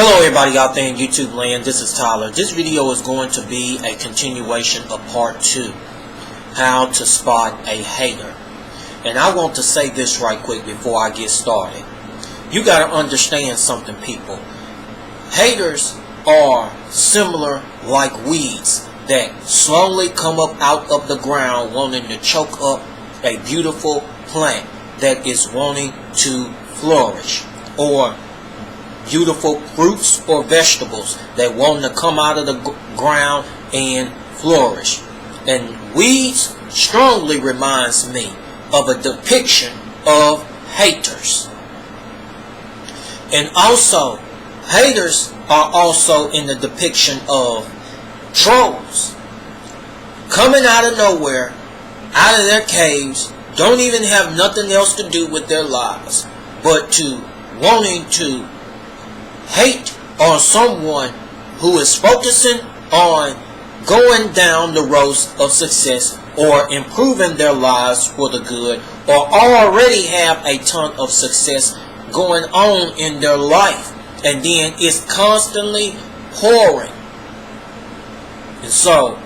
Hello everybody out there in YouTube land, this is Tyler. This video is going to be a continuation of part 2, how to spot a hater. And I want to say this right quick before I get started. You got to understand something, people. Haters are similar like weeds that slowly come up out of the ground wanting to choke up a beautiful plant that is wanting to flourish, or beautiful fruits or vegetables that want to come out of the ground and flourish. And weeds strongly reminds me of a depiction of haters. And also, haters are also in the depiction of trolls. Coming out of nowhere, out of their caves, don't even have nothing else to do with their lives but to wanting to hate on someone who is focusing on going down the road of success or improving their lives for the good, or already have a ton of success going on in their life, and then it's constantly pouring. And so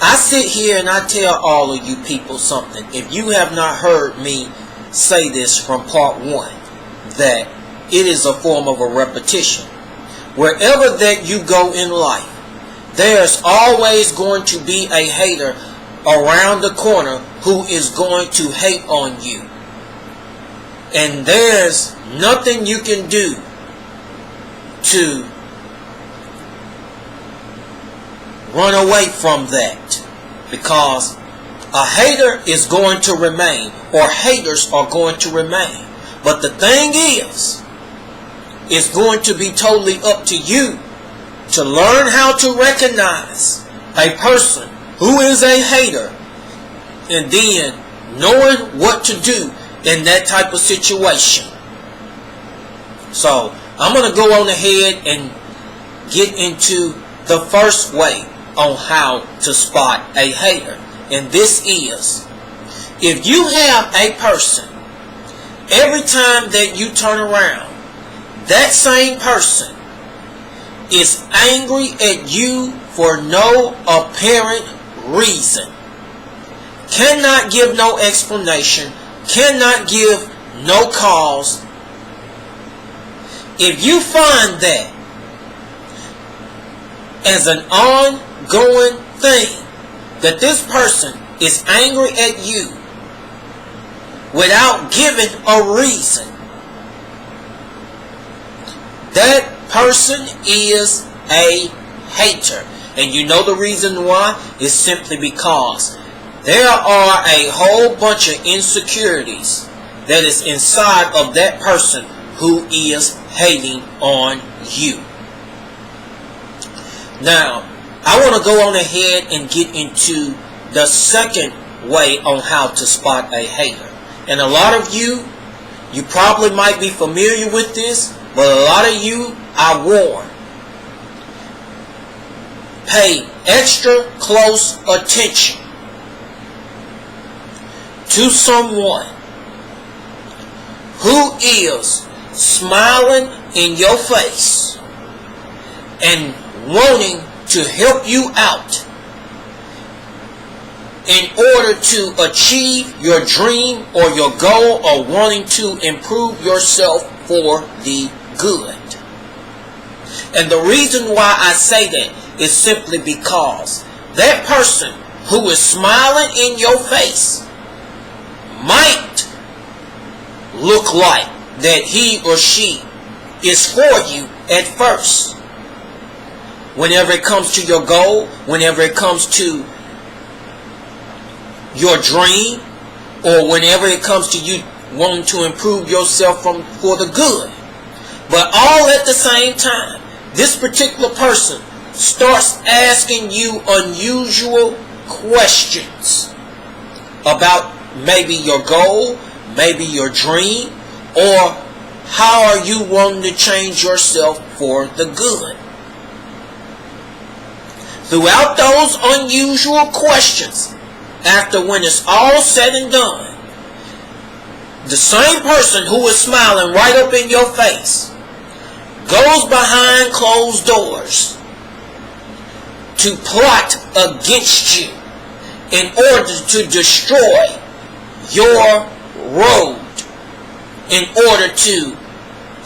I sit here and I tell all of you people something. If you have not heard me say this from part 1, that it is a form of a repetition. Wherever that you go in life, there's always going to be a hater around the corner who is going to hate on you. And there's nothing you can do to run away from that, because a hater is going to remain, or haters are going to remain. But the thing is, it's going to be totally up to you to learn how to recognize a person who is a hater, and then knowing what to do in that type of situation. So I'm going to go on ahead and get into the first way on how to spot a hater. And this is, if you have a person, every time that you turn around, that same person is angry at you for no apparent reason, cannot give no explanation, cannot give no cause. If you find that as an ongoing thing, that this person is angry at you without giving a reason, that person is a hater. And you know the reason why? It's simply because there are a whole bunch of insecurities that is inside of that person who is hating on you. Now, I want to go on ahead and get into the second way on how to spot a hater. And a lot of you probably might be familiar with this, but a lot of you, I warn, pay extra close attention to someone who is smiling in your face and wanting to help you out in order to achieve your dream or your goal, or wanting to improve yourself for the good. And the reason why I say that is simply because that person who is smiling in your face might look like that he or she is for you at first. Whenever it comes to your goal, whenever it comes to your dream, or whenever it comes to you wanting to improve yourself for the good. But all at the same time, this particular person starts asking you unusual questions about maybe your goal, maybe your dream, or how are you wanting to change yourself for the good. Throughout those unusual questions, after when it's all said and done, the same person who is smiling right up in your face goes behind closed doors to plot against you in order to destroy your road, in order to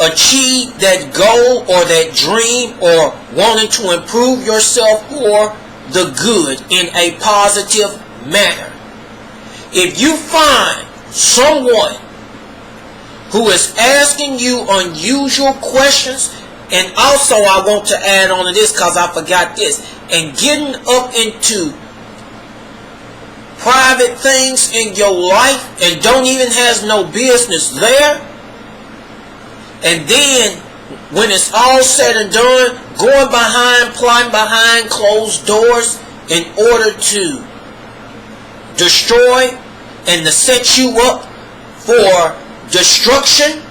achieve that goal or that dream, or wanting to improve yourself for the good in a positive manner. If you find someone who is asking you unusual questions, and also I want to add on to this because I forgot this, and getting up into private things in your life and don't even has no business there, and then when it's all said and done, plotting behind closed doors in order to destroy and to set you up for destruction,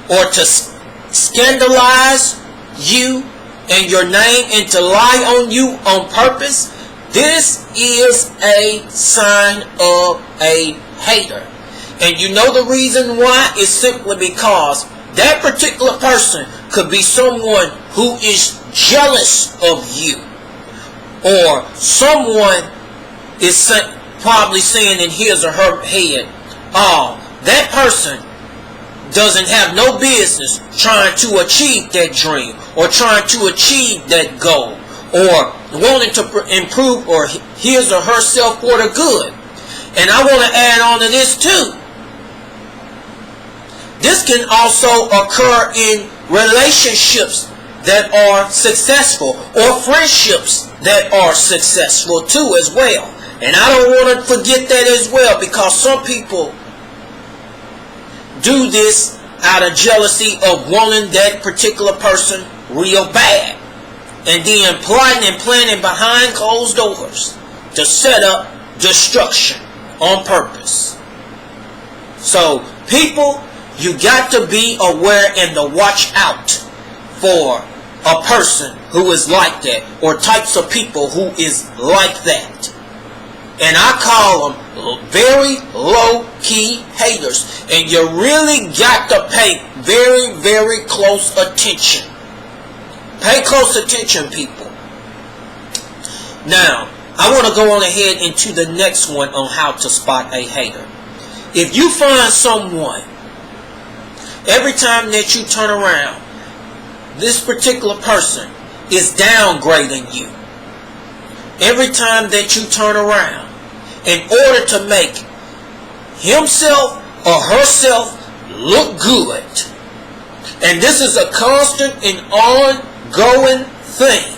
or to scandalize you and your name and to lie on you on purpose, this is a sign of a hater. And you know the reason why? Is simply because that particular person could be someone who is jealous of you, or someone is probably saying in his or her head, oh, that person doesn't have no business trying to achieve that dream, or trying to achieve that goal, or wanting to improve or his or herself for the good. And I want to add on to this too. This can also occur in relationships that are successful, or friendships that are successful too as well. And I don't want to forget that as well, because some people do this out of jealousy of wanting that particular person real bad, and then plotting and planning behind closed doors to set up destruction on purpose. So people, you got to be aware and to watch out for a person who is like that, or types of people who is like that. And I call them very low-key haters. And you really got to pay very, very close attention. Pay close attention, people. Now, I want to go on ahead into the next one on how to spot a hater. If you find someone, every time that you turn around, this particular person is downgrading you. Every time that you turn around, in order to make himself or herself look good. And this is a constant and ongoing thing.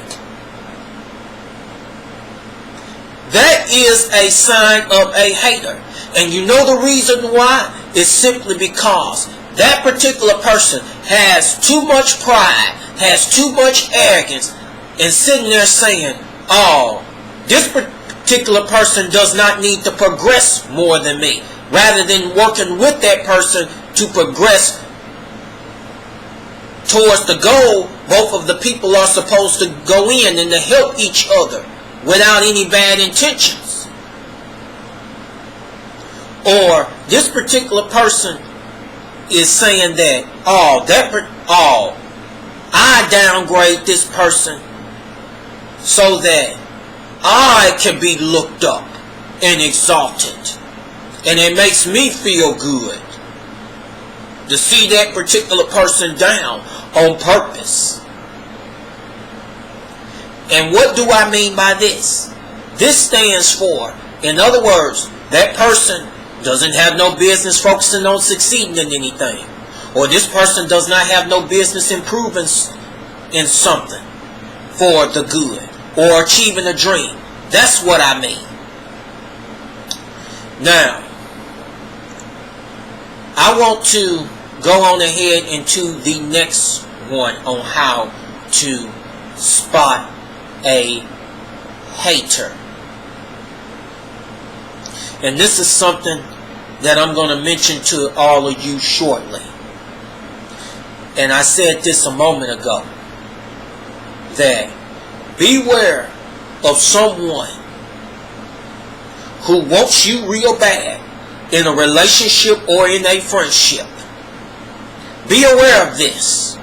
That is a sign of a hater. And you know the reason why? It's simply because that particular person has too much pride, has too much arrogance, and sitting there saying, oh, this particular person does not need to progress more than me, rather than working with that person to progress towards the goal both of the people are supposed to go in and to help each other without any bad intentions. Or this particular person is saying that, I downgrade this person so that I can be looked up and exalted, and it makes me feel good to see that particular person down on purpose. And what do I mean by this? This stands for, in other words, that person doesn't have no business focusing on succeeding in anything, or this person does not have no business improving in something for the good, or achieving a dream. That's what I mean. Now, I want to go on ahead into the next one on how to spot a hater. And this is something that I'm going to mention to all of you shortly. And I said this a moment ago, that beware of someone who wants you real bad in a relationship or in a friendship. Be aware of this.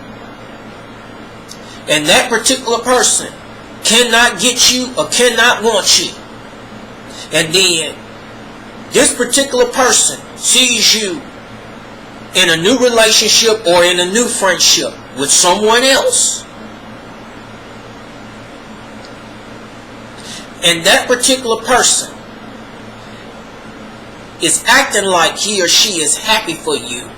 and that particular person cannot get you or cannot want you, and then this particular person sees you in a new relationship or in a new friendship with someone else, and that particular person is acting like he or she is happy for you,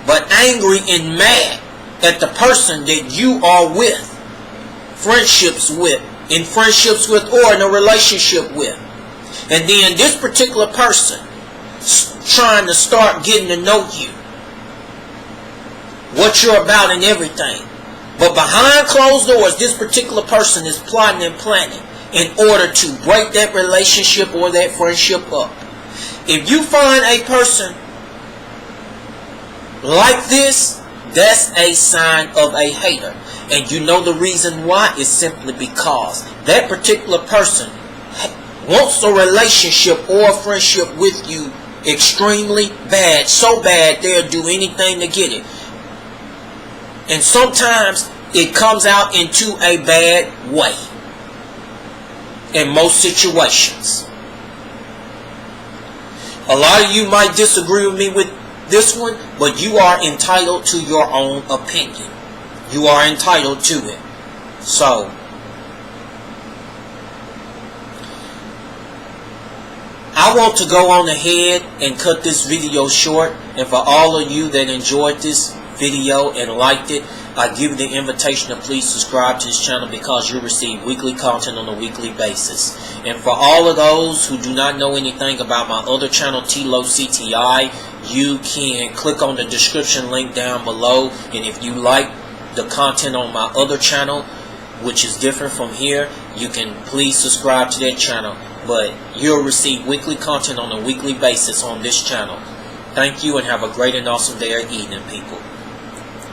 but angry and mad at the person that you are with, in friendships with or in a relationship with. And then this particular person trying to start getting to know you, what you're about and everything. But behind closed doors, this particular person is plotting and planning in order to break that relationship or that friendship up. If you find a person like this, that's a sign of a hater. And you know the reason why is simply because that particular person wants a relationship or a friendship with you extremely bad, so bad they'll do anything to get it. And sometimes it comes out into a bad way in most situations. A lot of you might disagree with me with this one, but you are entitled to your own opinion. You are entitled to it. So, I want to go on ahead and cut this video short. And for all of you that enjoyed this video and liked it, I give you the invitation to please subscribe to this channel, because you'll receive weekly content on a weekly basis. And for all of those who do not know anything about my other channel, T-Lo CTI, you can click on the description link down below. And if you like the content on my other channel, which is different from here, you can please subscribe to that channel. But you'll receive weekly content on a weekly basis on this channel. Thank you, and have a great and awesome day or evening, people.